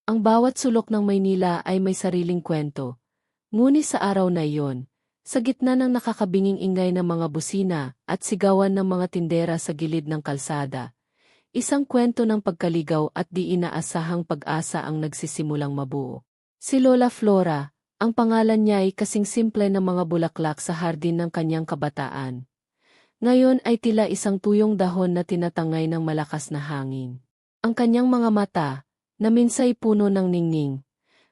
Ang bawat sulok ng Maynila ay may sariling kwento. Ngunit sa araw na iyon, sa gitna ng nakakabinging ingay ng mga busina at sigawan ng mga tindera sa gilid ng kalsada, isang kwento ng pagkaligaw at di inaasahang pag-asa ang nagsisimulang mabuo. Si Lola Flora, ang pangalan niya ay kasing simple ng mga bulaklak sa hardin ng kanyang kabataan. Ngayon ay tila isang tuyong dahon na tinatangay ng malakas na hangin. Ang kanyang mga mata, na minsay puno ng ningning,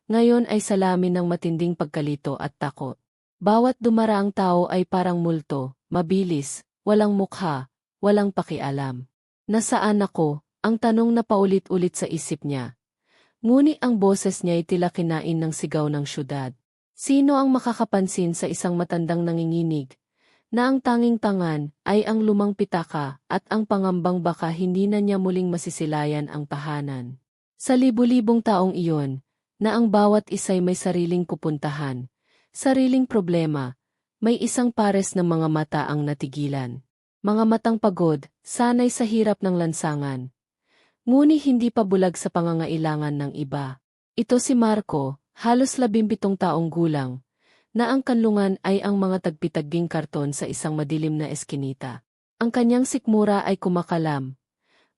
ngayon ay salamin ng matinding pagkalito at takot. Bawat dumaraang tao ay parang multo, mabilis, walang mukha, walang pakialam. Nasaan ako? Ang tanong na paulit-ulit sa isip niya. Ngunit ang boses niya ay tila kinain ng sigaw ng syudad. Sino ang makakapansin sa isang matandang nanginginig, na ang tanging tangan ay ang lumang pitaka at ang pangambang baka hindi na niya muling masisilayan ang tahanan. Sa libu-libong taong iyon, na ang bawat isa'y may sariling pupuntahan, sariling problema, may isang pares ng mga mata ang natigilan. Mga matang pagod, sanay sa hirap ng lansangan. Ngunit hindi pa bulag sa pangangailangan ng iba. Ito si Marco, halos 17 taong gulang, na ang kanlungan ay ang mga tagpitaging karton sa isang madilim na eskinita. Ang kanyang sikmura ay kumakalam.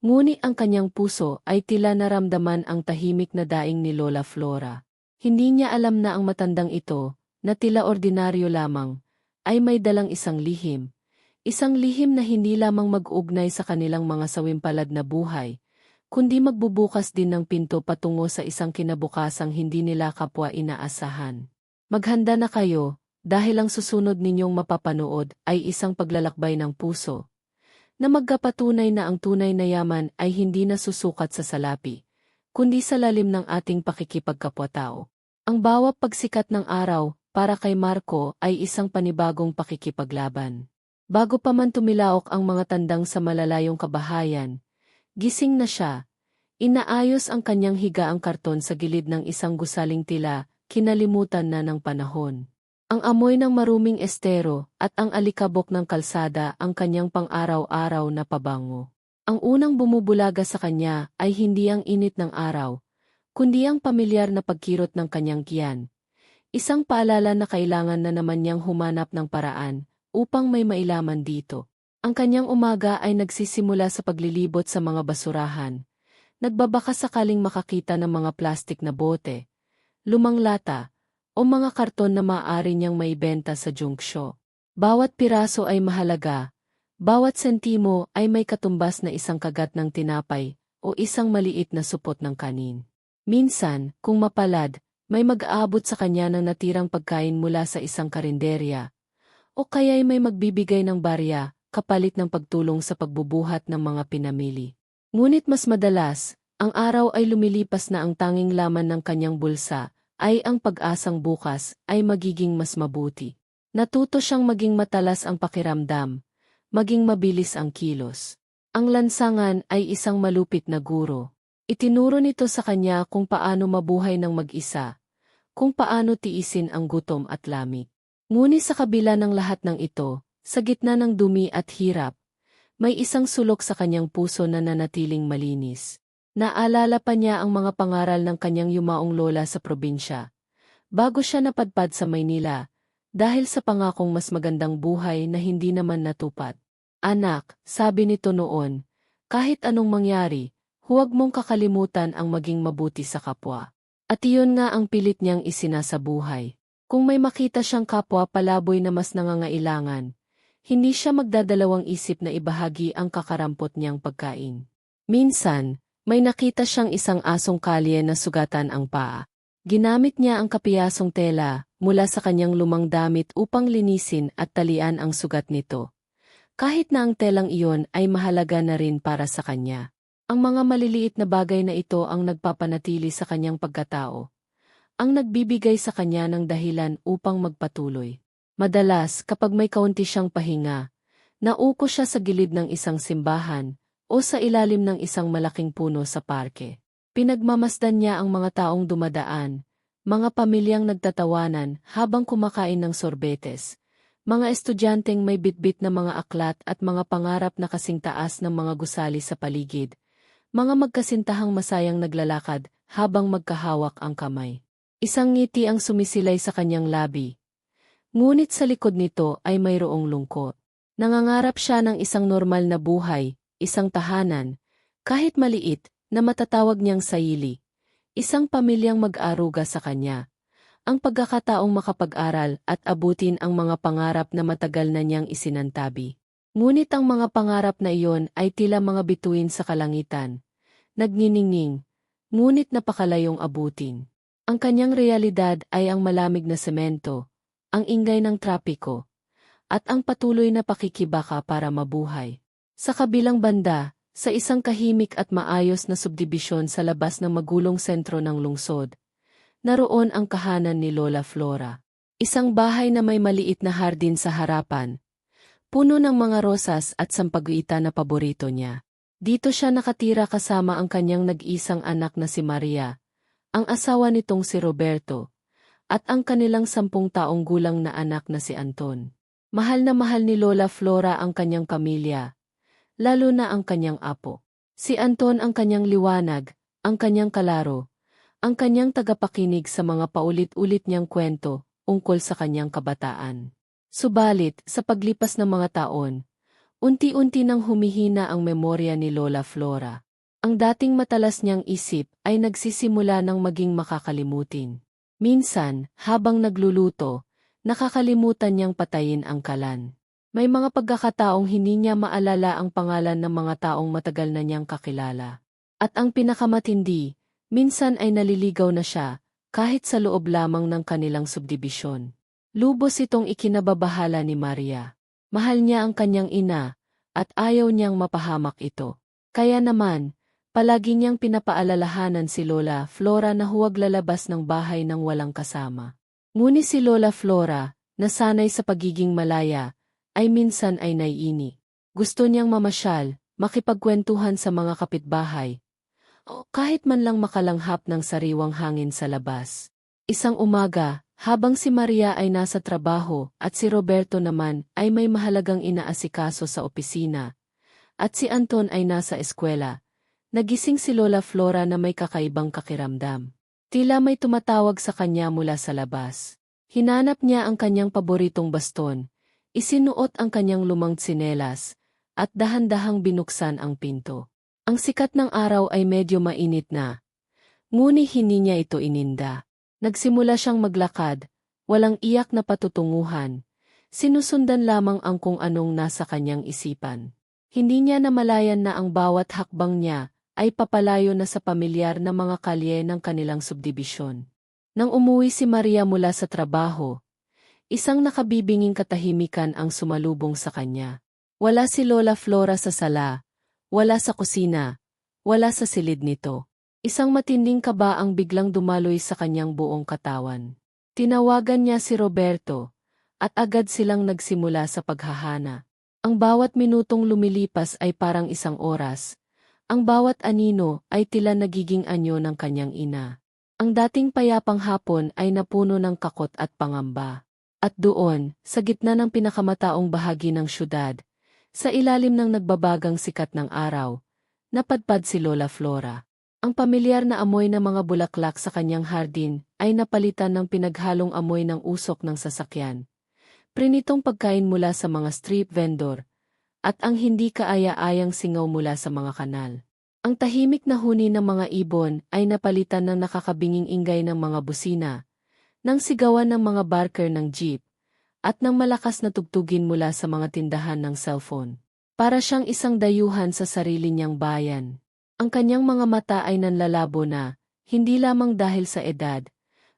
Ngunit ang kanyang puso ay tila naramdaman ang tahimik na daing ni Lola Flora. Hindi niya alam na ang matandang ito, na tila ordinaryo lamang, ay may dalang isang lihim. Isang lihim na hindi lamang mag-ugnay sa kanilang mga sawimpalad na buhay, kundi magbubukas din ng pinto patungo sa isang kinabukasang hindi nila kapwa inaasahan. Maghanda na kayo, dahil ang susunod ninyong mapapanood ay isang paglalakbay ng puso, na magkapatunay na ang tunay na yaman ay hindi nasusukat sa salapi, kundi sa lalim ng ating pakikipagkapwa-tao. Ang bawat pagsikat ng araw, para kay Marco, ay isang panibagong pakikipaglaban. Bago pa man tumilaok ang mga tandang sa malalayong kabahayan, gising na siya. Inaayos ang kanyang higaang karton sa gilid ng isang gusaling tila, kinalimutan na ng panahon. Ang amoy ng maruming estero at ang alikabok ng kalsada ang kanyang pang-araw-araw na pabango. Ang unang bumubulaga sa kanya ay hindi ang init ng araw, kundi ang pamilyar na pagkirot ng kanyang tiyan. Isang paalala na kailangan na naman niyang humanap ng paraan upang may mailaman dito. Ang kanyang umaga ay nagsisimula sa paglilibot sa mga basurahan. Nagbabaka sakaling makakita ng mga plastik na bote, lumang lata, o mga karton na maaari niyang maibenta sa junk shop. Bawat piraso ay mahalaga, bawat sentimo ay may katumbas na isang kagat ng tinapay o isang maliit na supot ng kanin. Minsan, kung mapalad, may mag-aabot sa kanya ng natirang pagkain mula sa isang karinderya, o kaya'y may magbibigay ng barya, kapalit ng pagtulong sa pagbubuhat ng mga pinamili. Ngunit mas madalas, ang araw ay lumilipas na ang tanging laman ng kanyang bulsa, ay ang pag-asang bukas, ay magiging mas mabuti. Natuto siyang maging matalas ang pakiramdam, maging mabilis ang kilos. Ang lansangan ay isang malupit na guro. Itinuro nito sa kanya kung paano mabuhay ng mag-isa, kung paano tiisin ang gutom at lamig. Ngunit sa kabila ng lahat ng ito, sa gitna ng dumi at hirap, may isang sulok sa kanyang puso na nanatiling malinis. Naalala pa niya ang mga pangaral ng kanyang yumaong lola sa probinsya, bago siya napadpad sa Maynila, dahil sa pangakong mas magandang buhay na hindi naman natupad. Anak, sabi nito noon, kahit anong mangyari, huwag mong kakalimutan ang maging mabuti sa kapwa. At iyon nga ang pilit niyang isinasabuhay. Kung may makita siyang kapwa palaboy na mas nangangailangan, hindi siya magdadalawang isip na ibahagi ang kakarampot niyang pagkain. Minsan, may nakita siyang isang asong kalye na sugatan ang paa. Ginamit niya ang kapiyasong tela mula sa kanyang lumang damit upang linisin at talian ang sugat nito. Kahit na ang telang iyon ay mahalaga na rin para sa kanya. Ang mga maliliit na bagay na ito ang nagpapanatili sa kanyang pagkatao, ang nagbibigay sa kanya ng dahilan upang magpatuloy. Madalas, kapag may kaunti siyang pahinga, nauko siya sa gilid ng isang simbahan o sa ilalim ng isang malaking puno sa parke. Pinagmamasdan niya ang mga taong dumadaan, mga pamilyang nagtatawanan habang kumakain ng sorbetes, mga estudyanteng may bitbit na mga aklat at mga pangarap na kasing taas ng mga gusali sa paligid, mga magkasintahang masayang naglalakad habang magkahawak ang kamay. Isang ngiti ang sumisilay sa kanyang labi. Ngunit sa likod nito ay mayroong lungkot. Nangangarap siya ng isang normal na buhay, isang tahanan, kahit maliit, na matatawag niyang sarili. Isang pamilyang mag-aruga sa kanya. Ang pagkakataong makapag-aral at abutin ang mga pangarap na matagal na niyang isinantabi. Ngunit ang mga pangarap na iyon ay tila mga bituin sa kalangitan. Nagniningning, ngunit napakalayong abutin. Ang kanyang realidad ay ang malamig na semento, ang ingay ng trapiko, at ang patuloy na pakikibaka para mabuhay. Sa kabilang banda, sa isang kahimik at maayos na subdibisyon sa labas ng magulong sentro ng lungsod, naroon ang kahanan ni Lola Flora. Isang bahay na may maliit na hardin sa harapan, puno ng mga rosas at sampaguita na paborito niya. Dito siya nakatira kasama ang kanyang nag-isang anak na si Maria, ang asawa nitong si Roberto, at ang kanilang 10 taong gulang na anak na si Anton. Mahal na mahal ni Lola Flora ang kanyang pamilya, lalo na ang kanyang apo. Si Anton ang kanyang liwanag, ang kanyang kalaro, ang kanyang tagapakinig sa mga paulit-ulit niyang kwento ungkol sa kanyang kabataan. Subalit, sa paglipas ng mga taon, unti-unti nang humihina ang memorya ni Lola Flora. Ang dating matalas niyang isip ay nagsisimula ng maging makakalimutin. Minsan, habang nagluluto, nakakalimutan niyang patayin ang kalan. May mga pagkakataong hindi niya maalala ang pangalan ng mga taong matagal na niyang kakilala. At ang pinakamatindi, minsan ay naliligaw na siya, kahit sa loob lamang ng kanilang subdibisyon. Lubos itong ikinababahala ni Maria. Mahal niya ang kanyang ina, at ayaw niyang mapahamak ito. Kaya naman, palagi niyang pinapaalalahanan si Lola Flora na huwag lalabas ng bahay nang walang kasama. Ngunit si Lola Flora, nasanay sa pagiging malaya, ay minsan ay naiini. Gusto niyang mamasyal, makipagkwentuhan sa mga kapitbahay, o kahit man lang makalanghap ng sariwang hangin sa labas. Isang umaga, habang si Maria ay nasa trabaho at si Roberto naman ay may mahalagang inaasikaso sa opisina, at si Anton ay nasa eskwela, nagising si Lola Flora na may kakaibang kakiramdam. Tila may tumatawag sa kanya mula sa labas. Hinanap niya ang kanyang paboritong baston, isinuot ang kanyang lumang tsinelas, at dahan-dahang binuksan ang pinto. Ang sikat ng araw ay medyo mainit na. Ngunit hindi niya ito ininda. Nagsimula siyang maglakad, walang iyak na patutunguhan. Sinusundan lamang ang kung anong nasa kanyang isipan. Hindi niya namalayan na ang bawat hakbang niya ay papalayo na sa pamilyar na mga kalye ng kanilang subdibisyon. Nang umuwi si Maria mula sa trabaho, isang nakabibinging katahimikan ang sumalubong sa kanya. Wala si Lola Flora sa sala, wala sa kusina, wala sa silid nito. Isang matinding kaba ang biglang dumaloy sa kanyang buong katawan. Tinawagan niya si Roberto, at agad silang nagsimula sa paghahana. Ang bawat minutong lumilipas ay parang isang oras. Ang bawat anino ay tila nagiging anyo ng kanyang ina. Ang dating payapang hapon ay napuno ng kakot at pangamba. At doon, sa gitna ng pinakamataong bahagi ng syudad, sa ilalim ng nagbabagang sikat ng araw, napadpad si Lola Flora. Ang pamilyar na amoy ng mga bulaklak sa kanyang hardin ay napalitan ng pinaghalong amoy ng usok ng sasakyan, prinitong pagkain mula sa mga street vendor, at ang hindi kaaya-ayang singaw mula sa mga kanal. Ang tahimik na huni ng mga ibon ay napalitan ng nakakabinging ingay ng mga busina, ng sigawan ng mga barker ng jeep, at ng malakas na tugtugin mula sa mga tindahan ng cellphone. Para siyang isang dayuhan sa sarili niyang bayan. Ang kanyang mga mata ay nanlalabo na, hindi lamang dahil sa edad,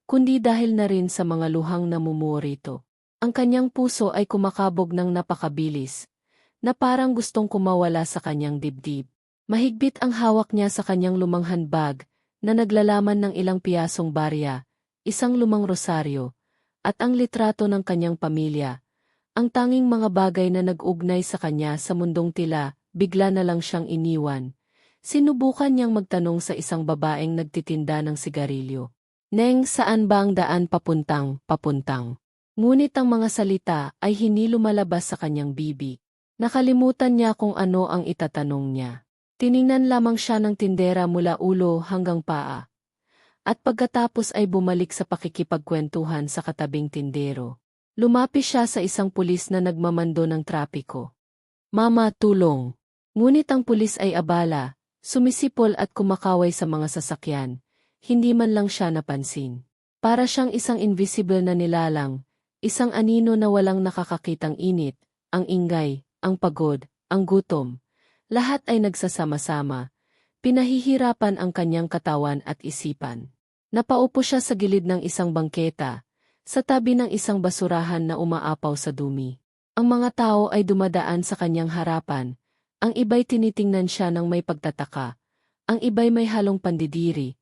kundi dahil na rin sa mga luhang namumuo rito. Ang kanyang puso ay kumakabog ng napakabilis, na parang gustong kumawala sa kanyang dibdib. Mahigpit ang hawak niya sa kanyang lumang handbag, na naglalaman ng ilang piyasong barya, isang lumang rosaryo, at ang litrato ng kanyang pamilya. Ang tanging mga bagay na nag-ugnay sa kanya sa mundong tila, bigla na lang siyang iniwan. Sinubukan niyang magtanong sa isang babaeng nagtitinda ng sigarilyo. Neng, saan ba ang daan papuntang? Ngunit ang mga salita ay hindi lumalabas sa kanyang bibig. Nakalimutan niya kung ano ang itatanong niya. Tiningnan lamang siya ng tindera mula ulo hanggang paa. At pagkatapos ay bumalik sa pakikipagkwentuhan sa katabing tindero. Lumapit siya sa isang pulis na nagmamando ng trapiko. Mama, tulong! Ngunit ang pulis ay abala, sumisipol at kumakaway sa mga sasakyan. Hindi man lang siya napansin. Para siyang isang invisible na nilalang, isang anino na walang nakakakitang init, ang ingay, ang pagod, ang gutom. Lahat ay nagsasama-sama. Pinahihirapan ang kanyang katawan at isipan. Napaupo siya sa gilid ng isang bangketa, sa tabi ng isang basurahan na umaapaw sa dumi. Ang mga tao ay dumadaan sa kanyang harapan, ang iba'y tinitingnan siya ng may pagtataka, ang iba'y may halong pandidiri,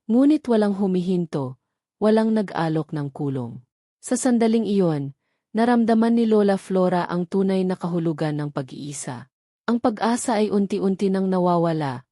ngunit walang humihinto, walang nag-alok ng kulong. Sa sandaling iyon, naramdaman ni Lola Flora ang tunay na kahulugan ng pag-iisa. Ang pag-asa ay unti-unti nang nawawala,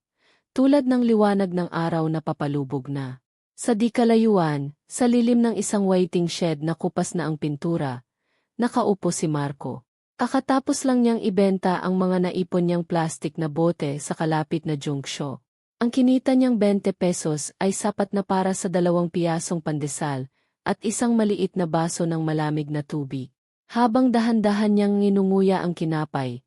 tulad ng liwanag ng araw na papalubog na. Sa di kalayuan, sa lilim ng isang waiting shed na kupas na ang pintura, nakaupo si Marco. Kakatapos lang niyang ibenta ang mga naipon niyang plastik na bote sa kalapit na junk shop. Ang kinita niyang 20 pesos ay sapat na para sa 2 piyasong pandesal at isang maliit na baso ng malamig na tubig. Habang dahan-dahan niyang nginunguya ang kinapay,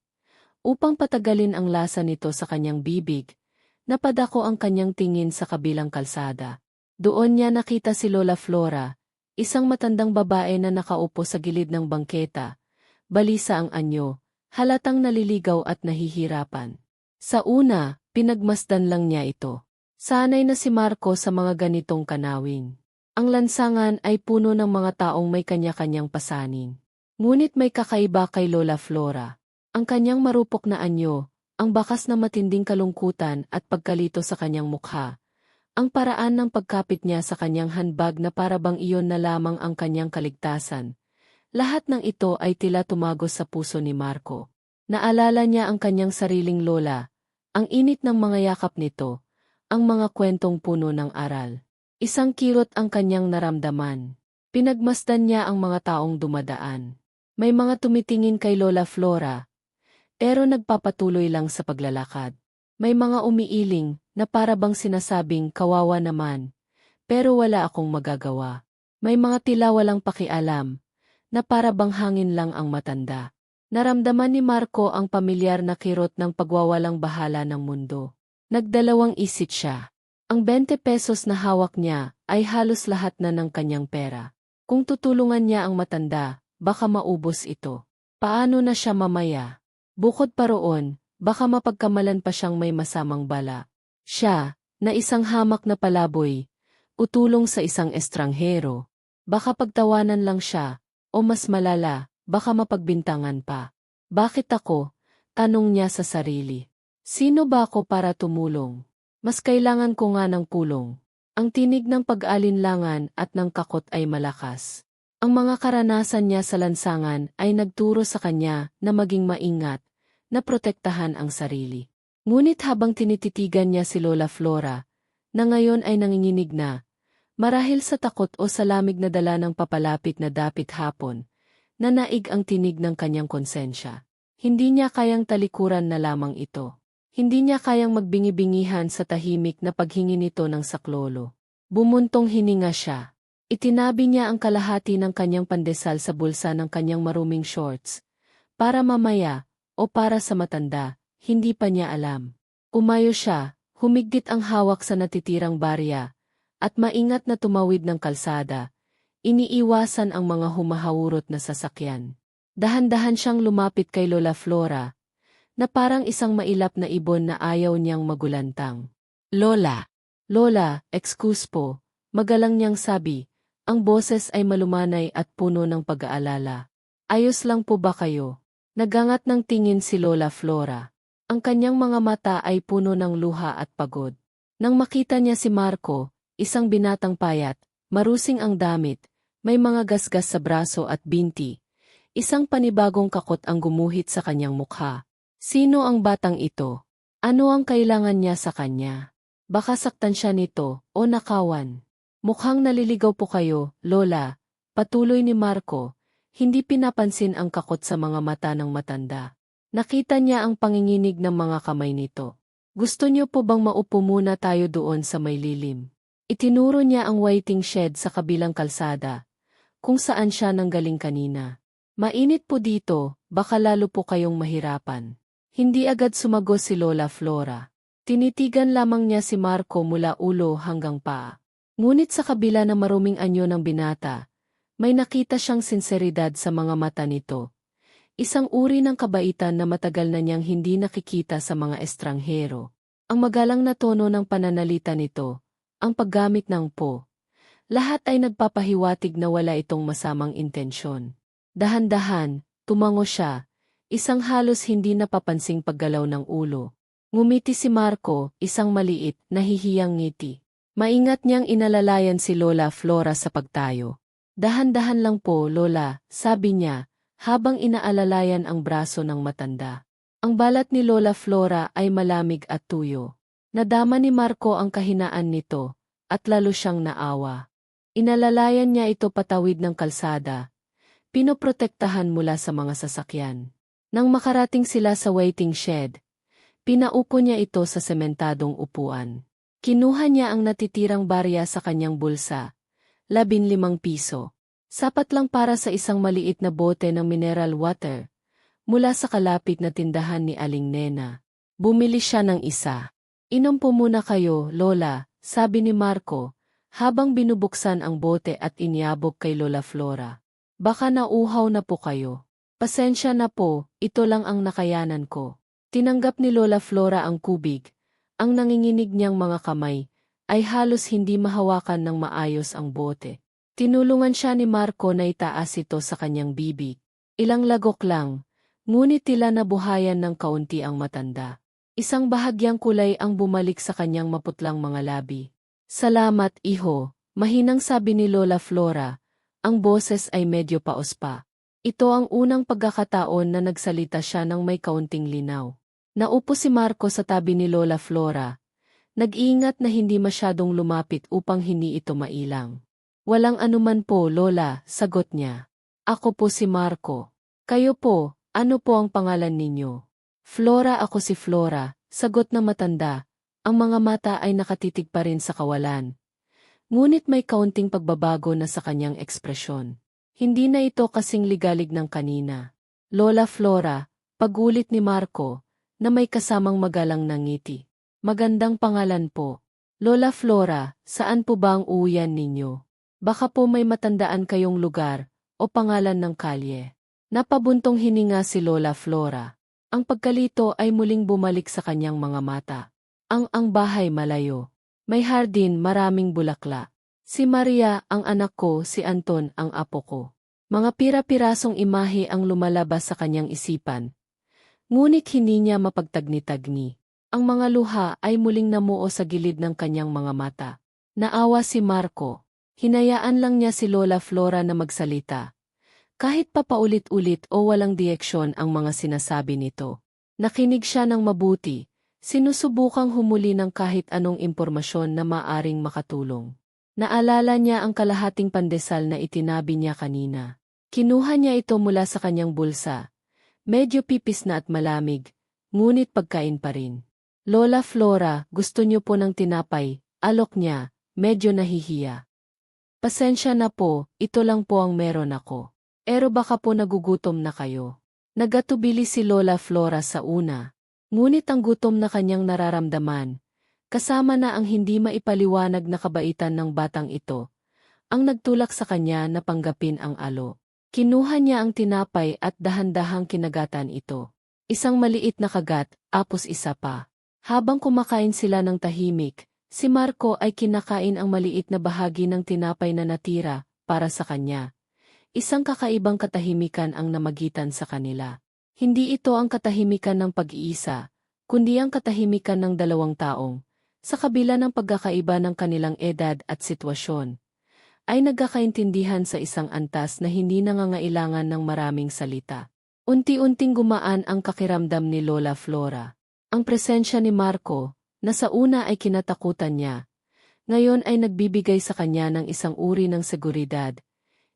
upang patagalin ang lasa nito sa kanyang bibig, napadako ang kanyang tingin sa kabilang kalsada. Doon niya nakita si Lola Flora, isang matandang babae na nakaupo sa gilid ng bangketa. Balisa ang anyo, halatang naliligaw at nahihirapan. Sa una, pinagmasdan lang niya ito. Sanay na si Marco sa mga ganitong kanawin. Ang lansangan ay puno ng mga taong may kanya-kanyang pasanin. Ngunit may kakaiba kay Lola Flora. Ang kanyang marupok na anyo, ang bakas na matinding kalungkutan at pagkalito sa kanyang mukha. Ang paraan ng pagkapit niya sa kanyang handbag na parabang iyon na lamang ang kanyang kaligtasan. Lahat ng ito ay tila tumagos sa puso ni Marco. Naalala niya ang kanyang sariling lola, ang init ng mga yakap nito, ang mga kwentong puno ng aral. Isang kirot ang kanyang naramdaman. Pinagmasdan niya ang mga taong dumadaan. May mga tumitingin kay Lola Flora, pero nagpapatuloy lang sa paglalakad. May mga umiiling na parabang sinasabing kawawa naman, pero wala akong magagawa. May mga tila walang pakialam, na parabang hangin lang ang matanda. Naramdaman ni Marco ang pamilyar na kirot ng pagwawalang bahala ng mundo. Nagdalawang isip siya. Ang 20 pesos na hawak niya ay halos lahat na ng kanyang pera. Kung tutulungan niya ang matanda, baka maubos ito. Paano na siya mamaya? Bukod pa roon, baka mapagkamalan pa siyang may masamang bala. Siya, na isang hamak na palaboy, utulong sa isang estranghero. Baka pagtawanan lang siya, o mas malala, baka mapagbintangan pa. Bakit ako? Tanong niya sa sarili. Sino ba ako para tumulong? Mas kailangan ko nga ng pulong. Ang tinig ng pag-alinlangan at ng kakot ay malakas. Ang mga karanasan niya sa lansangan ay nagturo sa kanya na maging maingat, na protektahan ang sarili. Ngunit habang tinititigan niya si Lola Flora, na ngayon ay nanginginig na, marahil sa takot o sa lamig na dala ng papalapit na dapit hapon, na naig ang tinig ng kanyang konsensya. Hindi niya kayang talikuran na lamang ito. Hindi niya kayang magbingi-bingihan sa tahimik na paghingi nito ng saklolo. Bumuntong hininga siya. Itinabi niya ang kalahati ng kanyang pandesal sa bulsa ng kanyang maruming shorts. Para mamaya, o para sa matanda, hindi pa niya alam. Umayo siya, humigpit ang hawak sa natitirang barya, at maingat na tumawid ng kalsada. Iniiwasan ang mga humahawurot na sasakyan. Dahan-dahan siyang lumapit kay Lola Flora, na parang isang mailap na ibon na ayaw niyang magulantang. Lola! Lola, excuse po, magalang niyang sabi, ang boses ay malumanay at puno ng pag-aalala. Ayos lang po ba kayo? Nagangat ng tingin si Lola Flora. Ang kanyang mga mata ay puno ng luha at pagod. Nang makita niya si Marco, isang binatang payat, marusing ang damit, may mga gasgas sa braso at binti. Isang panibagong kakot ang gumuhit sa kanyang mukha. Sino ang batang ito? Ano ang kailangan niya sa kanya? Baka saktan siya nito, o nakawan. Mukhang naliligaw po kayo, Lola. Patuloy ni Marco, hindi pinapansin ang kakot sa mga mata ng matanda. Nakita niya ang panginginig ng mga kamay nito. Gusto niyo po bang maupo muna tayo doon sa may lilim? Itinuro niya ang waiting shed sa kabilang kalsada, kung saan siya nanggaling kanina. Mainit po dito, baka lalo po kayong mahirapan. Hindi agad sumagot si Lola Flora. Tinitigan lamang niya si Marco mula ulo hanggang paa. Ngunit sa kabila ng maruming anyo ng binata, may nakita siyang sinseridad sa mga mata nito. Isang uri ng kabaitan na matagal na niyang hindi nakikita sa mga estranghero. Ang magalang na tono ng pananalita nito, ang paggamit ng po. Lahat ay nagpapahiwatig na wala itong masamang intensyon. Dahan-dahan, tumango siya, isang halos hindi napapansing paggalaw ng ulo. Ngumiti si Marco, isang maliit, nahihiyang ngiti. Maingat niyang inalalayan si Lola Flora sa pagtayo. Dahan-dahan lang po, Lola, sabi niya, habang inaalalayan ang braso ng matanda. Ang balat ni Lola Flora ay malamig at tuyo. Nadama ni Marco ang kahinaan nito, at lalo siyang naawa. Inalalayan niya ito patawid ng kalsada. Pinoprotektahan mula sa mga sasakyan. Nang makarating sila sa waiting shed, pinaupo niya ito sa sementadong upuan. Kinuha niya ang natitirang barya sa kanyang bulsa, 15 piso. Sapat lang para sa isang maliit na bote ng mineral water, mula sa kalapit na tindahan ni Aling Nena. Bumili siya ng isa. Inom po muna kayo, Lola, sabi ni Marco, habang binubuksan ang bote at inyabog kay Lola Flora. Baka nauhaw na po kayo. Pasensya na po, ito lang ang nakayanan ko. Tinanggap ni Lola Flora ang kubig. Ang nanginginig niyang mga kamay ay halos hindi mahawakan ng maayos ang bote. Tinulungan siya ni Marco na itaas ito sa kanyang bibig. Ilang lagok lang, ngunit tila nabuhayan ng kaunti ang matanda. Isang bahagyang kulay ang bumalik sa kanyang maputlang mga labi. Salamat, iho, mahinang sabi ni Lola Flora. Ang boses ay medyo paos pa. Ito ang unang pagkakataon na nagsalita siya ng may kaunting linaw. Naupo si Marco sa tabi ni Lola Flora. Nag-iingat na hindi masyadong lumapit upang hindi ito mailang. Walang anuman po, Lola, sagot niya. Ako po si Marco. Kayo po, ano po ang pangalan ninyo? Flora, ako si Flora, sagot na matanda. Ang mga mata ay nakatitig pa rin sa kawalan. Ngunit may kaunting pagbabago na sa kanyang ekspresyon. Hindi na ito kasing ligalig ng kanina. Lola Flora, pagulit ni Marco, na may kasamang magalang na ngiti. Magandang pangalan po. Lola Flora, saan po ba ang uwian ninyo? Baka po may matandaan kayong lugar, o pangalan ng kalye. Napabuntong hininga si Lola Flora. Ang pagkalito ay muling bumalik sa kanyang mga mata. Ang bahay malayo. May hardin, maraming bulakla. Si Maria, ang anak ko, si Anton, ang apo ko. Mga pira-pirasong imahe ang lumalabas sa kanyang isipan. Ngunit hindi niya mapagtagni-tagni. Ang mga luha ay muling namuo sa gilid ng kanyang mga mata. Naawa si Marco. Hinayaan lang niya si Lola Flora na magsalita. Kahit papaulit-ulit o walang diyeksyon ang mga sinasabi nito. Nakinig siya ng mabuti. Sinusubukang humuli ng kahit anong impormasyon na maaring makatulong. Naalala niya ang kalahating pandesal na itinabi niya kanina. Kinuha niya ito mula sa kanyang bulsa. Medyo pipis na at malamig, ngunit pagkain pa rin. Lola Flora, gusto niyo po ng tinapay, alok niya, medyo nahihiya. Pasensya na po, ito lang po ang meron ako. Pero baka po nagugutom na kayo. Nagatubili si Lola Flora sa una. Ngunit ang gutom na kanyang nararamdaman, kasama na ang hindi maipaliwanag na kabaitan ng batang ito, ang nagtulak sa kanya na panggapin ang alo. Kinuha niya ang tinapay at dahan-dahang kinagatan ito. Isang maliit na kagat, apos isa pa. Habang kumakain sila ng tahimik, si Marco ay kinakain ang maliit na bahagi ng tinapay na natira para sa kanya. Isang kakaibang katahimikan ang namagitan sa kanila. Hindi ito ang katahimikan ng pag-iisa, kundi ang katahimikan ng dalawang taong, sa kabila ng pagkakaiba ng kanilang edad at sitwasyon, ay nagkakaintindihan sa isang antas na hindi nangangailangan ng maraming salita. Unti-unting gumaan ang kakiramdam ni Lola Flora. Ang presensya ni Marco, na sa una ay kinatakutan niya, ngayon ay nagbibigay sa kanya ng isang uri ng seguridad,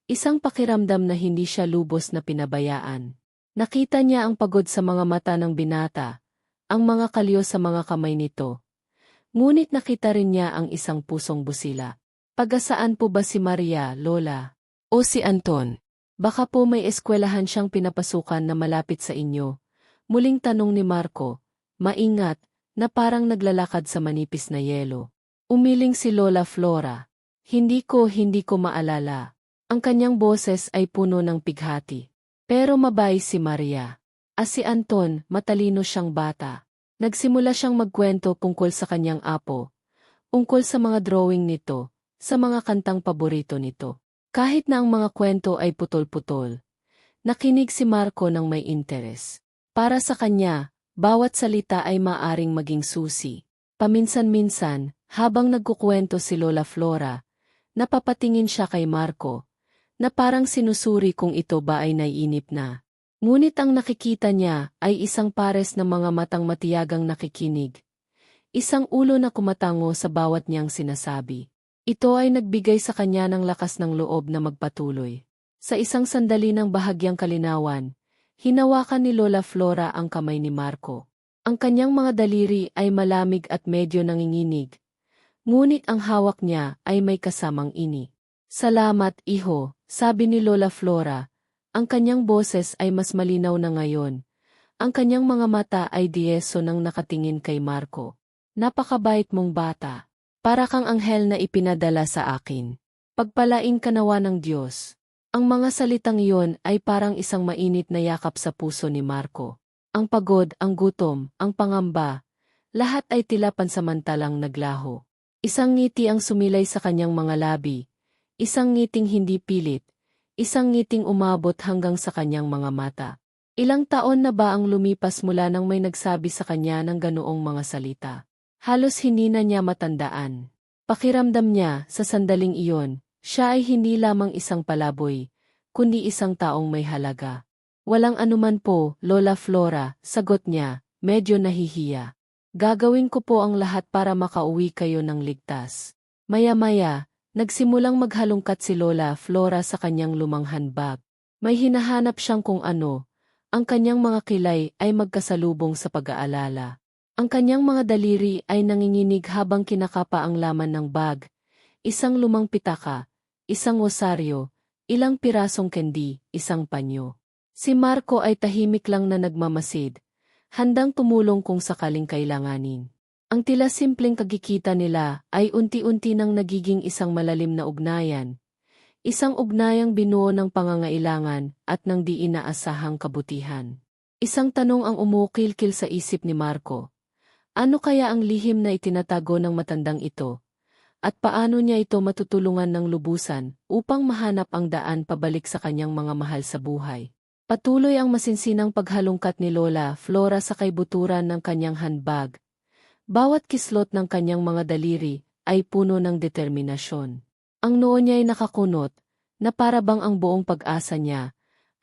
isang pakiramdam na hindi siya lubos na pinabayaan. Nakita niya ang pagod sa mga mata ng binata, ang mga kalyo sa mga kamay nito. Ngunit nakita rin niya ang isang pusong busila. Pagasaan po ba si Maria, Lola? O si Anton? Baka po may eskwelahan siyang pinapasukan na malapit sa inyo. Muling tanong ni Marco, maingat, na parang naglalakad sa manipis na yelo. Umiling si Lola Flora. Hindi ko maalala. Ang kanyang boses ay puno ng pighati. Pero mabait si Maria. Si Anton, matalino siyang bata. Nagsimula siyang magkwento tungkol sa kanyang apo. Ungkol sa mga drawing nito, sa mga kantang paborito nito. Kahit na ang mga kwento ay putol-putol. Nakinig si Marco ng may interes. Para sa kanya, bawat salita ay maaring maging susi. Paminsan-minsan, habang nagkukwento si Lola Flora, napapatingin siya kay Marco, na parang sinusuri kung ito ba ay naiinip na. Ngunit ang nakikita niya ay isang pares ng mga matang matiyagang nakikinig. Isang ulo na kumatango sa bawat niyang sinasabi. Ito ay nagbigay sa kanya ng lakas ng loob na magpatuloy. Sa isang sandali ng bahagyang kalinawan, hinawakan ni Lola Flora ang kamay ni Marco. Ang kanyang mga daliri ay malamig at medyo nanginginig. Ngunit ang hawak niya ay may kasamang ini. Salamat, iho, sabi ni Lola Flora. Ang kanyang boses ay mas malinaw na ngayon. Ang kanyang mga mata ay dieso nang nakatingin kay Marco. Napakabait mong bata. Para kang anghel na ipinadala sa akin. Pagpalain ka nawa ng Diyos. Ang mga salitang iyon ay parang isang mainit na yakap sa puso ni Marco. Ang pagod, ang gutom, ang pangamba, lahat ay tila pansamantalang naglaho. Isang ngiti ang sumilay sa kanyang mga labi. Isang ngiting hindi pilit. Isang ngiting umabot hanggang sa kanyang mga mata. Ilang taon na ba ang lumipas mula nang may nagsabi sa kanya ng ganoong mga salita? Halos hindi na niya matandaan. Pakiramdam niya, sa sandaling iyon, siya ay hindi lamang isang palaboy, kundi isang taong may halaga. Walang anuman po, Lola Flora, sagot niya, medyo nahihiya. Gagawin ko po ang lahat para makauwi kayo ng ligtas. Maya-maya, nagsimulang maghalongkat si Lola Flora sa kanyang lumang handbag. May hinahanap siyang kung ano. Ang kanyang mga kilay ay magkasalubong sa pag-aalala. Ang kanyang mga daliri ay nanginginig habang kinakapa ang laman ng bag. Isang lumang pitaka, isang rosaryo, ilang pirasong candy, isang panyo. Si Marco ay tahimik lang na nagmamasid, handang tumulong kung sakaling kailanganin. Ang tila simpleng kagikita nila ay unti-unti nang nagiging isang malalim na ugnayan. Isang ugnayang binuo ng pangangailangan at ng di inaasahang kabutihan. Isang tanong ang umukilkil sa isip ni Marco. Ano kaya ang lihim na itinatago ng matandang ito? At paano niya ito matutulungan ng lubusan upang mahanap ang daan pabalik sa kanyang mga mahal sa buhay? Patuloy ang masinsinang paghalongkat ni Lola Flora sa kaibuturan ng kanyang handbag. Bawat kislot ng kanyang mga daliri ay puno ng determinasyon. Ang noo niya ay nakakunot, na para bang ang buong pag-asa niya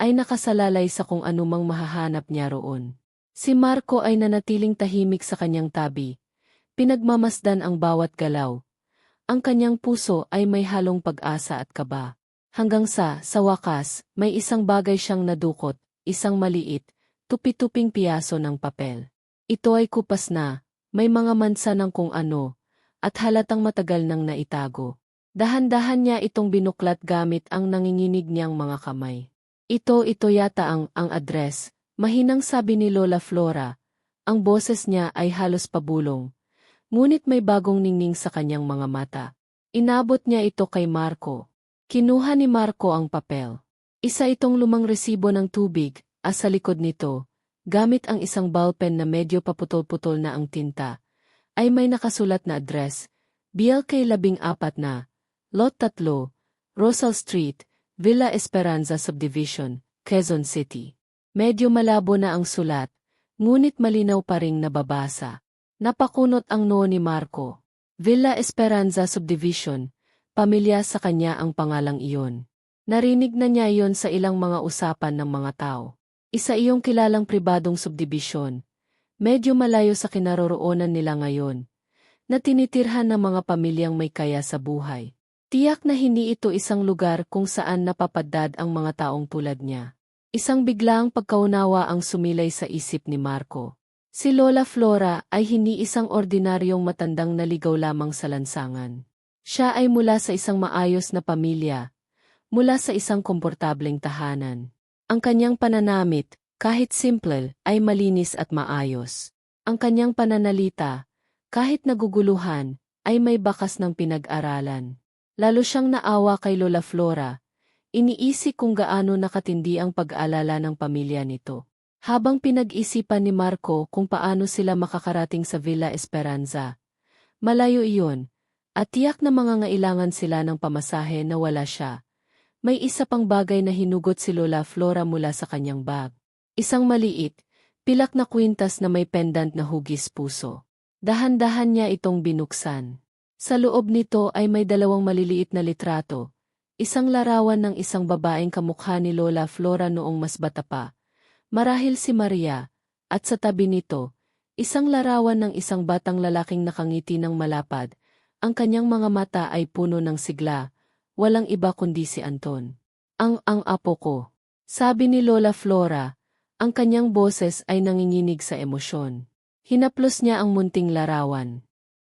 ay nakasalalay sa kung anumang mahahanap niya roon. Si Marco ay nanatiling tahimik sa kanyang tabi. Pinagmamasdan ang bawat galaw. Ang kanyang puso ay may halong pag-asa at kaba. Hanggang sa wakas, may isang bagay siyang nadukot, isang maliit, tupi-tuping piyaso ng papel. Ito ay kupas na, may mga mansa ng kung ano, at halatang matagal nang naitago. Dahan-dahan niya itong binuklat gamit ang nanginginig niyang mga kamay. Ito yata ang address. Mahinang sabi ni Lola Flora, ang boses niya ay halos pabulong, ngunit may bagong ningning sa kanyang mga mata. Inabot niya ito kay Marco. Kinuha ni Marco ang papel. Isa itong lumang resibo ng tubig, sa likod nito, gamit ang isang ballpen na medyo paputol-putol na ang tinta, ay may nakasulat na address, BLK 14 na, Lot 3, Rosal Street, Villa Esperanza Subdivision, Quezon City. Medyo malabo na ang sulat, ngunit malinaw pa ring nababasa. Napakunot ang noo ni Marco. Villa Esperanza Subdivision, pamilya sa kanya ang pangalang iyon. Narinig na niya iyon sa ilang mga usapan ng mga tao. Isa iyong kilalang pribadong subdivision. Medyo malayo sa kinaroroonan nila ngayon, na tinitirhan ng mga pamilyang may kaya sa buhay. Tiyak na hindi ito isang lugar kung saan napapadad ang mga taong tulad niya. Isang biglaang pagkaunawa ang sumilay sa isip ni Marco. Si Lola Flora ay hindi isang ordinaryong matandang naligaw lamang sa lansangan. Siya ay mula sa isang maayos na pamilya, mula sa isang komportableng tahanan. Ang kanyang pananamit, kahit simple, ay malinis at maayos. Ang kanyang pananalita, kahit naguguluhan, ay may bakas ng pinag-aralan. Lalo siyang naawa kay Lola Flora, iniisip kung gaano nakatindi ang pag-aalala ng pamilya nito. Habang pinag-isipan ni Marco kung paano sila makakarating sa Villa Esperanza, malayo iyon, at tiyak na mangangailangan sila ng pamasahe na wala siya. May isa pang bagay na hinugot si Lola Flora mula sa kanyang bag. Isang maliit, pilak na kwintas na may pendant na hugis puso. Dahan-dahan niya itong binuksan. Sa loob nito ay may dalawang maliliit na litrato, isang larawan ng isang babaeng kamukha ni Lola Flora noong mas bata pa, marahil si Maria, at sa tabi nito, isang larawan ng isang batang lalaking nakangiti ng malapad, ang kanyang mga mata ay puno ng sigla, walang iba kundi si Anton. Ang apo ko. Sabi ni Lola Flora, ang kanyang boses ay nanginginig sa emosyon. Hinaplos niya ang munting larawan.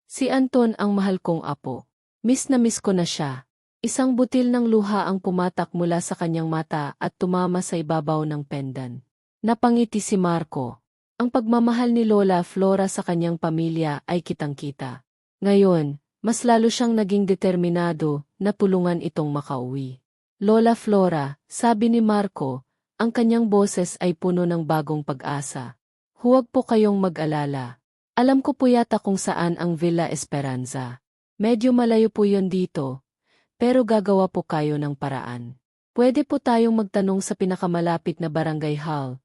Si Anton ang mahal kong apo. Miss na miss ko na siya. Isang butil ng luha ang pumatak mula sa kanyang mata at tumama sa ibabaw ng pendant. Napangiti si Marco. Ang pagmamahal ni Lola Flora sa kanyang pamilya ay kitang-kita. Ngayon, mas lalo siyang naging determinado na tulungan itong makauwi. Lola Flora, sabi ni Marco, ang kanyang boses ay puno ng bagong pag-asa. Huwag po kayong mag-alala. Alam ko po yata kung saan ang Villa Esperanza. Medyo malayo po yon dito, pero gagawa po kayo ng paraan. Pwede po tayong magtanong sa pinakamalapit na barangay hall.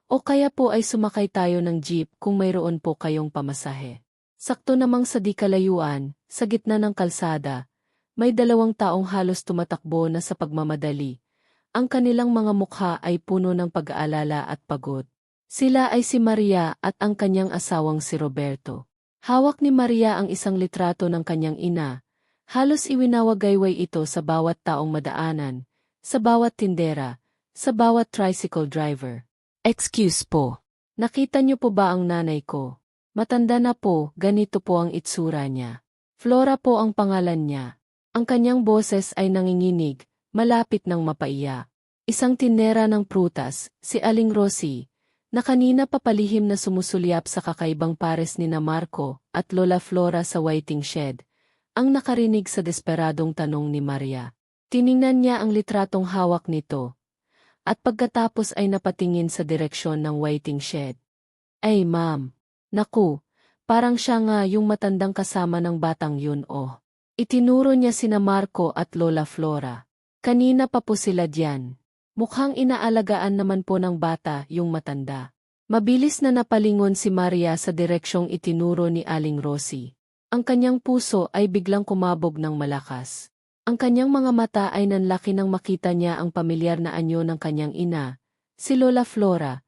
O kaya po ay sumakay tayo ng jeep kung mayroon po kayong pamasahe. Sakto namang sa di kalayuan, sa gitna ng kalsada, may dalawang taong halos tumatakbo na sa pagmamadali. Ang kanilang mga mukha ay puno ng pag-aalala at pagod. Sila ay si Maria at ang kanyang asawang si Roberto. Hawak ni Maria ang isang litrato ng kanyang ina. Halos iwinawagayway ito sa bawat taong madaanan, sa bawat tindera, sa bawat tricycle driver. Excuse po. Nakita niyo po ba ang nanay ko? Matanda na po, ganito po ang itsura niya. Flora po ang pangalan niya. Ang kanyang boses ay nanginginig, malapit ng mapaiyak. Isang tindera ng prutas, si Aling Rosie, na kanina papalihim na sumusulyap sa kakaibang pares ni na Marco at Lola Flora sa waiting shed, ang nakarinig sa desperadong tanong ni Maria. Tiningnan niya ang litratong hawak nito, at pagkatapos ay napatingin sa direksyon ng waiting shed. Ay ma'am, naku, parang siya nga yung matandang kasama ng batang yun oh. Itinuro niya sina Marco at Lola Flora. Kanina pa po sila diyan. Mukhang inaalagaan naman po ng bata yung matanda. Mabilis na napalingon si Maria sa direksyong itinuro ni Aling Rosie. Ang kanyang puso ay biglang kumabog ng malakas. Ang kanyang mga mata ay nanlaki nang makita niya ang pamilyar na anyo ng kanyang ina, si Lola Flora,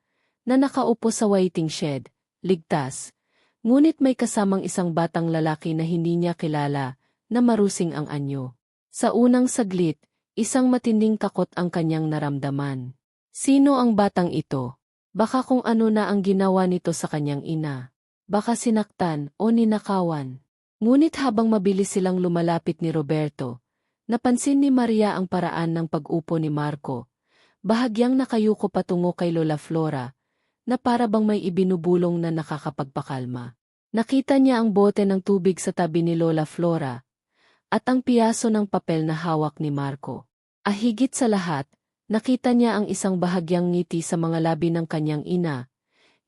na nakaupo sa waiting shed, ligtas. Ngunit may kasamang isang batang lalaki na hindi niya kilala, na marusing ang anyo. Sa unang saglit, isang matinding takot ang kanyang naramdaman. Sino ang batang ito? Baka kung ano na ang ginawa nito sa kanyang ina. Baka sinaktan o ninakawan. Ngunit habang mabilis silang lumalapit ni Roberto, napansin ni Maria ang paraan ng pag-upo ni Marco. Bahagyang nakayuko patungo kay Lola Flora, na para bang may ibinubulong na nakakapagpakalma. Nakita niya ang bote ng tubig sa tabi ni Lola Flora, at ang piyaso ng papel na hawak ni Marco. Higit sa lahat, nakita niya ang isang bahagyang ngiti sa mga labi ng kanyang ina,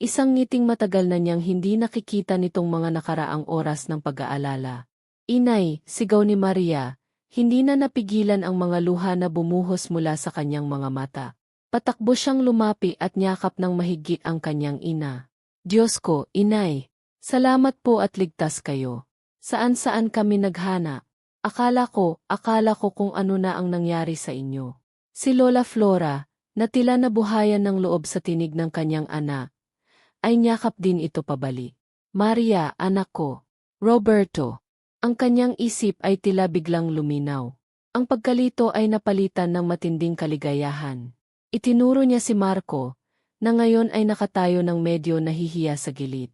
isang ngiting matagal na niyang hindi nakikita nitong mga nakaraang oras ng pag-aalala. Inay, sigaw ni Maria, hindi na napigilan ang mga luha na bumuhos mula sa kanyang mga mata. Patakbo siyang lumapi at nyakap ng mahigit ang kanyang ina. Diyos ko, inay, salamat po at ligtas kayo. Saan-saan kami naghanap. Akala ko kung ano na ang nangyari sa inyo. Si Lola Flora, na tila nabuhayan ng loob sa tinig ng kanyang anak, ay nyakap din ito pabalik. Maria, anak ko. Roberto. Ang kanyang isip ay tila biglang luminaw. Ang pagkalito ay napalitan ng matinding kaligayahan. Itinuro niya si Marco, na ngayon ay nakatayo ng medyo nahihiya sa gilid.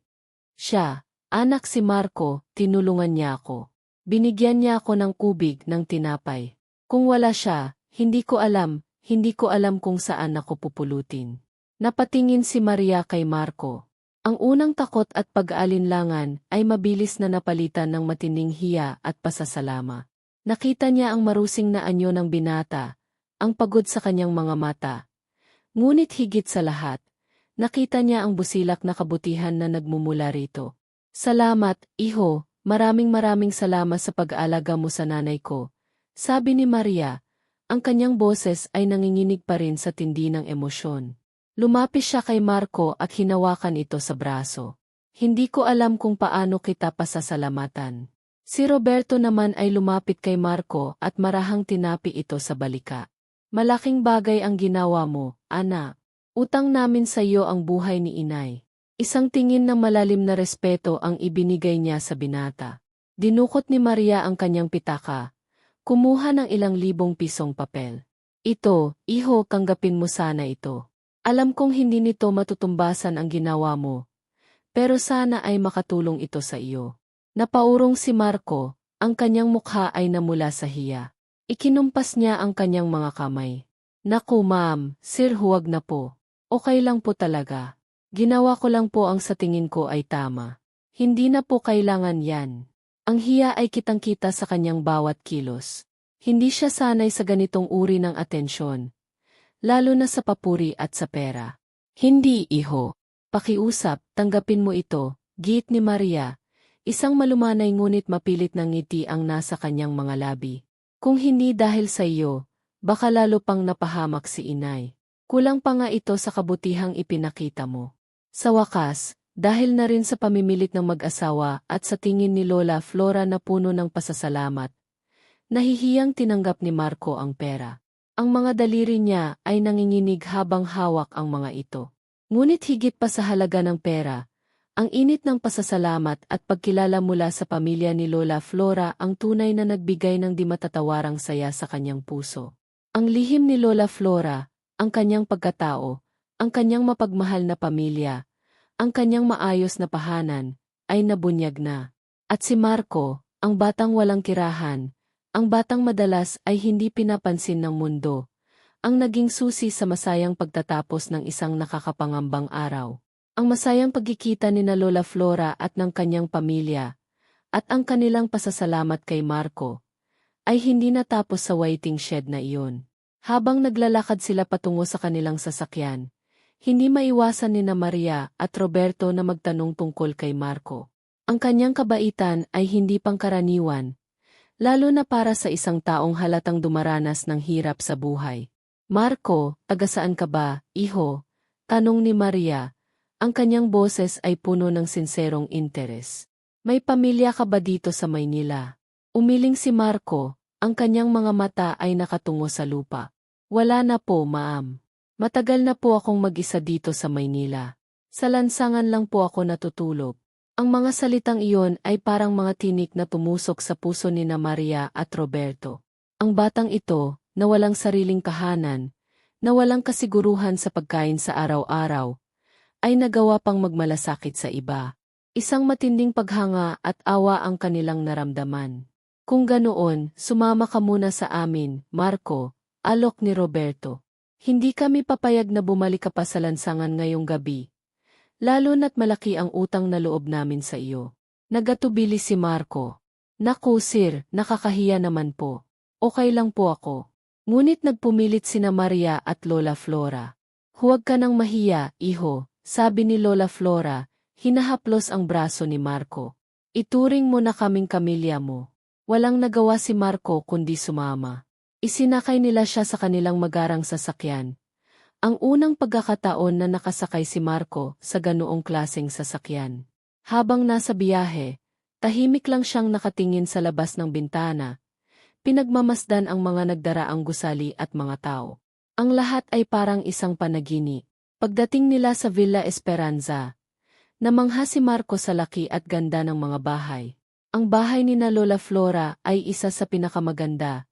Siya, anak si Marco, tinulungan niya ako. Binigyan niya ako ng kubig ng tinapay. Kung wala siya, hindi ko alam kung saan ako pupulutin. Napatingin si Maria kay Marco. Ang unang takot at pag-aalinlangan ay mabilis na napalitan ng matinding hiya at pasasalama. Nakita niya ang marusing na anyo ng binata, ang pagod sa kanyang mga mata. Ngunit higit sa lahat, nakita niya ang busilak na kabutihan na nagmumula rito. Salamat, iho, maraming salamat sa pag-aalaga mo sa nanay ko, sabi ni Maria. Ang kanyang boses ay nanginginig pa rin sa tindi ng emosyon. Lumapis siya kay Marco at hinawakan ito sa braso. Hindi ko alam kung paano kita pasasalamatan. Si Roberto naman ay lumapit kay Marco at marahang tinapi ito sa balika. Malaking bagay ang ginawa mo, anak. Utang namin sa iyo ang buhay ni inay. Isang tingin ng malalim na respeto ang ibinigay niya sa binata. Dinukot ni Maria ang kanyang pitaka. Kumuha ng ilang libong pisong papel. Ito, iho, tanggapin mo sana ito. Alam kong hindi nito matutumbasan ang ginawa mo. Pero sana ay makatulong ito sa iyo. Napaurong si Marco, ang kanyang mukha ay namula sa hiya. Ikinumpas niya ang kanyang mga kamay. Naku ma'am, sir huwag na po. Okay lang po talaga. Ginawa ko lang po ang sa tingin ko ay tama. Hindi na po kailangan yan. Ang hiya ay kitang-kita sa kanyang bawat kilos. Hindi siya sanay sa ganitong uri ng atensyon. Lalo na sa papuri at sa pera. Hindi iho. Pakiusap, tanggapin mo ito, giit ni Maria. Isang malumanay ngunit mapilit ng ngiti ang nasa kanyang mga labi. Kung hindi dahil sa iyo, baka lalo pang napahamak si inay. Kulang pa nga ito sa kabutihang ipinakita mo. Sa wakas, dahil na rin sa pamimilit ng mag-asawa at sa tingin ni Lola Flora na puno ng pasasalamat, nahihiyang tinanggap ni Marco ang pera. Ang mga daliri niya ay nanginginig habang hawak ang mga ito. Ngunit higit pa sa halaga ng pera, ang init ng pasasalamat at pagkilala mula sa pamilya ni Lola Flora ang tunay na nagbigay ng di matatawarang saya sa kanyang puso. Ang lihim ni Lola Flora, ang kanyang pagkatao, ang kanyang mapagmahal na pamilya, ang kanyang maayos na pahanan, ay nabunyag na. At si Marco, ang batang walang kirahan, ang batang madalas ay hindi pinapansin ng mundo, ang naging susi sa masayang pagtatapos ng isang nakakapangambang araw. Ang masayang pagkikita ni na Lola Flora at ng kanyang pamilya, at ang kanilang pasasalamat kay Marco, ay hindi natapos sa waiting shed na iyon. Habang naglalakad sila patungo sa kanilang sasakyan, hindi maiwasan ni na Maria at Roberto na magtanong tungkol kay Marco. Ang kanyang kabaitan ay hindi pangkaraniwan, lalo na para sa isang taong halatang dumaranas ng hirap sa buhay. Marco, taga saan ka ba, iho? Tanong ni Maria. Ang kanyang boses ay puno ng sinserong interes. May pamilya ka ba dito sa Maynila? Umiling si Marco, ang kanyang mga mata ay nakatungo sa lupa. Wala na po, ma'am. Matagal na po akong mag-isa dito sa Maynila. Sa lansangan lang po ako natutulog. Ang mga salitang iyon ay parang mga tinik na tumusok sa puso ni na Maria at Roberto. Ang batang ito, na walang sariling kahanan, na walang kasiguruhan sa pagkain sa araw-araw, ay nagawa pang magmalasakit sa iba. Isang matinding paghanga at awa ang kanilang naramdaman. Kung ganoon, sumama ka muna sa amin, Marco, alok ni Roberto. Hindi kami papayag na bumalik ka pa sa lansangan ngayong gabi. Lalo na't malaki ang utang na loob namin sa iyo. Nagatubili si Marco. Naku sir, nakakahiya naman po. Okay lang po ako. Ngunit nagpumilit sina Maria at Lola Flora. Huwag ka nang mahiya, iho, sabi ni Lola Flora, hinahaplos ang braso ni Marco. Ituring mo na kaming kamilya mo. Walang nagawa si Marco kundi sumama. Isinakay nila siya sa kanilang magarang sasakyan. Ang unang pagkakataon na nakasakay si Marco sa ganoong klaseng sasakyan. Habang nasa biyahe, tahimik lang siyang nakatingin sa labas ng bintana. Pinagmamasdan ang mga nagdaraang gusali at mga tao. Ang lahat ay parang isang panaginip. Pagdating nila sa Villa Esperanza, namangha si Marco sa laki at ganda ng mga bahay. Ang bahay ni na Lola Flora ay isa sa pinakamaganda.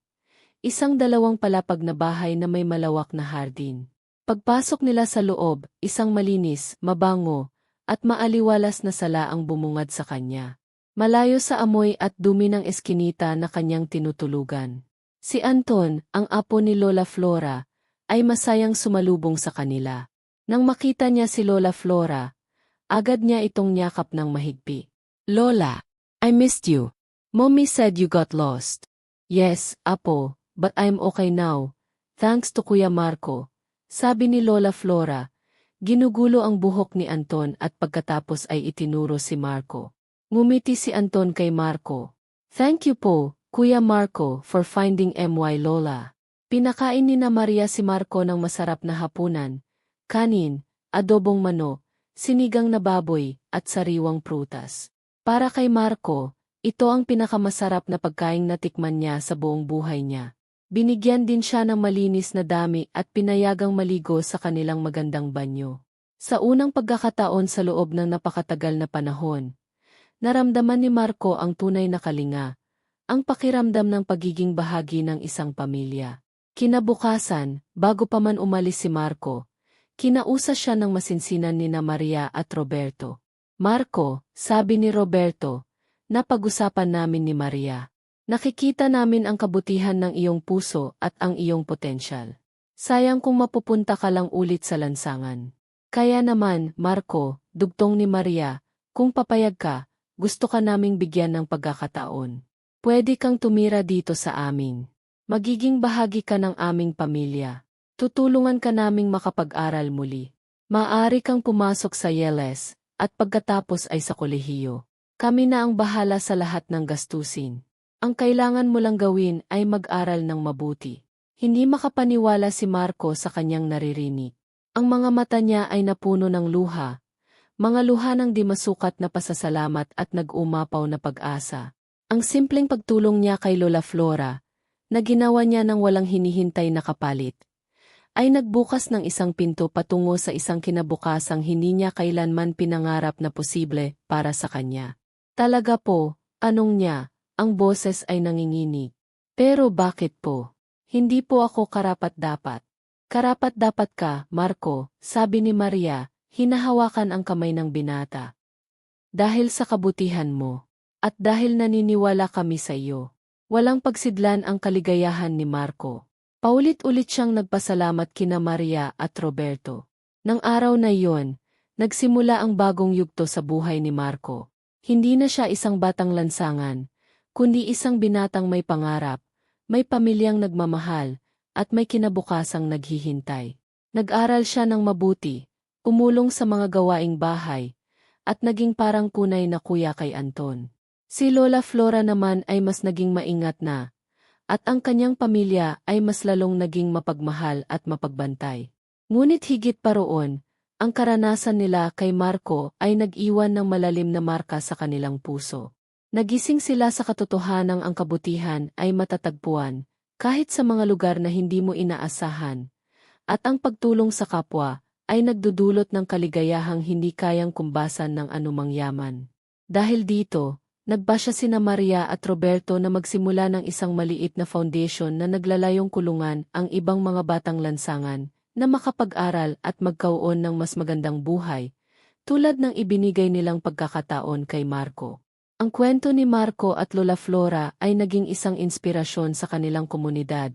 Isang dalawang palapag na bahay na may malawak na hardin. Pagpasok nila sa loob, isang malinis, mabango, at maaliwalas na sala ang bumungad sa kanya. Malayo sa amoy at dumi ng eskinita na kanyang tinutulugan. Si Anton, ang apo ni Lola Flora, ay masayang sumalubong sa kanila. Nang makita niya si Lola Flora, agad niya itong niyakap ng mahigpi. "Lola, I missed you. Mommy said you got lost." "Yes, apo, but I'm okay now, thanks to Kuya Marco," sabi ni Lola Flora. Ginugulo ang buhok ni Anton at pagkatapos ay itinuro si Marco. Ngumiti si Anton kay Marco. "Thank you po, Kuya Marco, for finding my Lola." Pinakain ni na Maria si Marco ng masarap na hapunan, kanin, adobong manok, sinigang na baboy, at sariwang prutas. Para kay Marco, ito ang pinakamasarap na pagkaing natikman niya sa buong buhay niya. Binigyan din siya ng malinis na dami at pinayagang maligo sa kanilang magandang banyo. Sa unang pagkakataon sa loob ng napakatagal na panahon, naramdaman ni Marco ang tunay na kalinga, ang pakiramdam ng pagiging bahagi ng isang pamilya. Kinabukasan, bago pa man umalis si Marco, kinausa siya ng masinsinan ni na Maria at Roberto. "Marco," sabi ni Roberto, "napag-usapan namin ni Maria. Nakikita namin ang kabutihan ng iyong puso at ang iyong potensyal. Sayang kung mapupunta ka lang ulit sa lansangan. Kaya naman, Marco," dugtong ni Maria, "kung papayag ka, gusto ka naming bigyan ng pagkakataon. Pwede kang tumira dito sa amin. Magiging bahagi ka ng aming pamilya. Tutulungan ka naming makapag-aral muli. Maaari kang pumasok sa Yeles, at pagkatapos ay sa kolehiyo. Kami na ang bahala sa lahat ng gastusin. Ang kailangan mo lang gawin ay mag-aral ng mabuti." Hindi makapaniwala si Marco sa kanyang naririnig. Ang mga mata niya ay napuno ng luha, mga luha ng di masukat na pasasalamat at nag-umapaw na pag-asa. Ang simpleng pagtulong niya kay Lola Flora, na ginawa niya ng walang hinihintay na kapalit, ay nagbukas ng isang pinto patungo sa isang kinabukasang hindi niya kailanman pinangarap na posible para sa kanya. "Talaga po," anong niya, ang boses ay nanginginig. "Pero bakit po? Hindi po ako karapat-dapat." "Karapat-dapat ka, Marco," sabi ni Maria, hinahawakan ang kamay ng binata. "Dahil sa kabutihan mo. At dahil naniniwala kami sa iyo." Walang pagsidlan ang kaligayahan ni Marco. Paulit-ulit siyang nagpasalamat kina Maria at Roberto. Nang araw na iyon, nagsimula ang bagong yugto sa buhay ni Marco. Hindi na siya isang batang lansangan, kundi isang binatang may pangarap, may pamilyang nagmamahal, at may kinabukasang naghihintay. Nag-aral siya ng mabuti, umulong sa mga gawaing bahay, at naging parang kunay na kuya kay Anton. Si Lola Flora naman ay mas naging maingat na, at ang kanyang pamilya ay mas lalong naging mapagmahal at mapagbantay. Ngunit higit pa roon, ang karanasan nila kay Marco ay nag-iwan ng malalim na marka sa kanilang puso. Nagising sila sa katotohanang ang kabutihan ay matatagpuan, kahit sa mga lugar na hindi mo inaasahan, at ang pagtulong sa kapwa ay nagdudulot ng kaligayahang hindi kayang kumbasan ng anumang yaman. Dahil dito, nagbasya sina Maria at Roberto na magsimula ng isang maliit na foundation na naglalayong kulungan ang ibang mga batang lansangan na makapag-aral at magkaroon ng mas magandang buhay, tulad ng ibinigay nilang pagkakataon kay Marco. Ang kwento ni Marco at Lola Flora ay naging isang inspirasyon sa kanilang komunidad.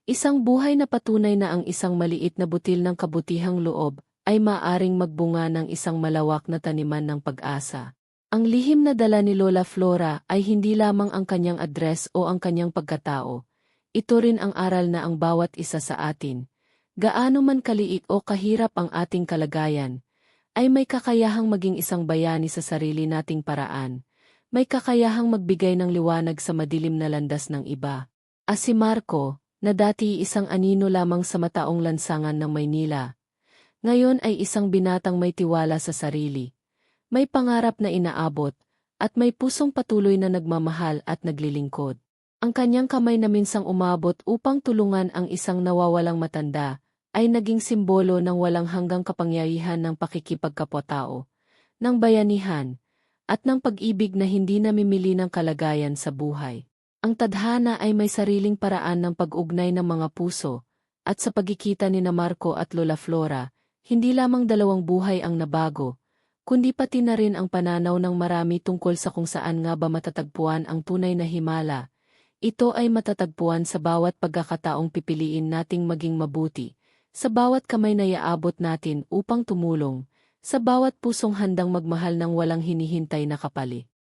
Isang buhay na patunay na ang isang maliit na butil ng kabutihang loob ay maaaring magbunga ng isang malawak na taniman ng pag-asa. Ang lihim na dala ni Lola Flora ay hindi lamang ang kanyang address o ang kanyang pagkatao. Ito rin ang aral na ang bawat isa sa atin, gaano man kaliit o kahirap ang ating kalagayan, ay may kakayahang maging isang bayani sa sarili nating paraan. May kakayahang magbigay ng liwanag sa madilim na landas ng iba. Si Marco, na dati isang anino lamang sa mataong lansangan ng Maynila, ngayon ay isang binatang may tiwala sa sarili, may pangarap na inaabot, at may pusong patuloy na nagmamahal at naglilingkod. Ang kanyang kamay na minsang umabot upang tulungan ang isang nawawalang matanda, ay naging simbolo ng walang hanggang kapangyarihan ng pakikipagkapwa-tao, ng bayanihan, at ng pag-ibig na hindi namimili ng kalagayan sa buhay. Ang tadhana ay may sariling paraan ng pag-ugnay ng mga puso, At sa pagkikita ni na Marco at Lola Flora, hindi lamang dalawang buhay ang nabago, kundi pati na rin ang pananaw ng marami tungkol sa kung saan nga ba matatagpuan ang tunay na himala. Ito ay matatagpuan sa bawat pagkakataong pipiliin nating maging mabuti, sa bawat kamay na iaabot natin upang tumulong, sa bawat pusong handang magmahal ng walang hinihintay na kapalit.